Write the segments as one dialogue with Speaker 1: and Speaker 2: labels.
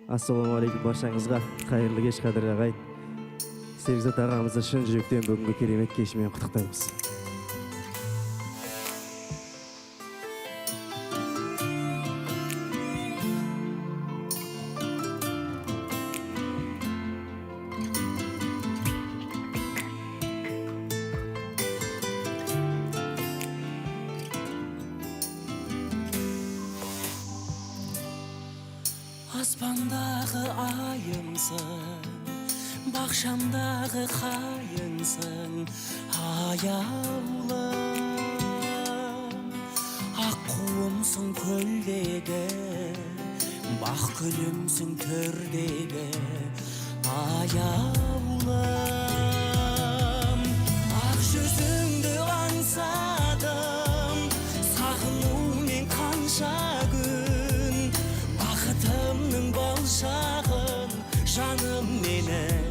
Speaker 1: Assalomu alaykum barchangizga. Xayrli kech Qadir ag'ay. Sevgizat ag'amizni shun yurakdan bugungi keremet kech bilan qutlaqlaymiz.
Speaker 2: Aspandagı ayımsın, bakşamdagı kayınsın, ayavlım. Akkuğumsun köldege, bak gülümsün tördege, ayavlım. Ak yüzüngdü ansadım, sağınумен kanşa gün, bakıtımның balşağın жаным менен.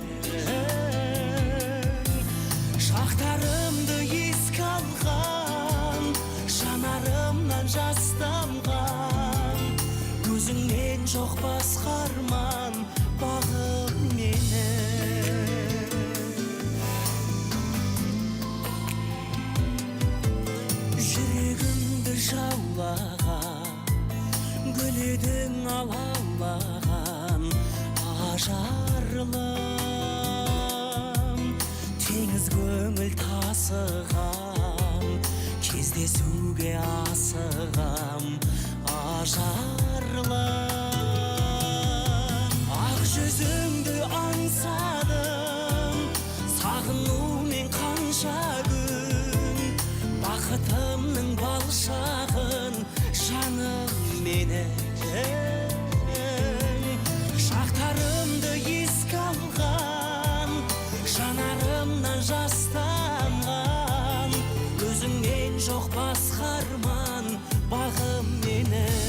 Speaker 2: Шақтарымды еске алған, жанарымнан жас тамған, көзіңнен жоқ басқа арман бағым менен. Жүрегімді жаулаған, гүледің алаулаған ажарлым, теңіз көңіл тасыған, кездесуге асығам ажарлым. Ақ жүзіңді аңсадым, сағынумен қанша күн, бақытымның балшағын жаным менен. Шақтарымды еске алған, жанарымнан жас тамған, көзіңнен жоқ басқа арман бағым менен.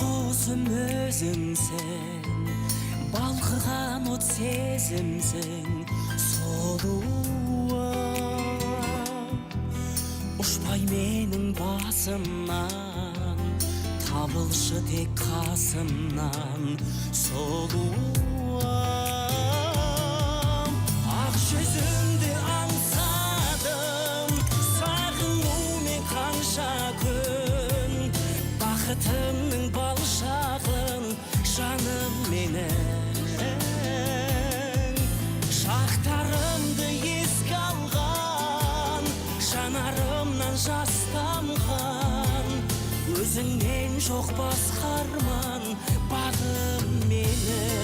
Speaker 2: Қосым өзіңсің, балқыған от сезімсің, сұлуым. Ұшпай менің басымнан, табылшы тек қасымнан, сұлуым. Ақ жүзіңді аңсадым, сағынумен қанша күн, бақытымның балшағын жаным менен. Шақтарымды еске алған, жанарымнан жас тамған, өзіңнен жоқ басқа арман бағым менен.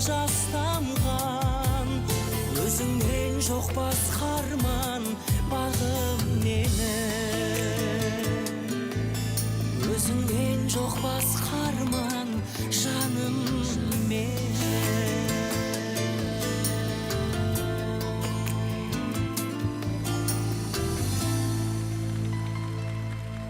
Speaker 2: Жас тамған, өзіңнен жоқ басқа арман бағым менен. Өзіңнен жоқ басқа арман жаным менен.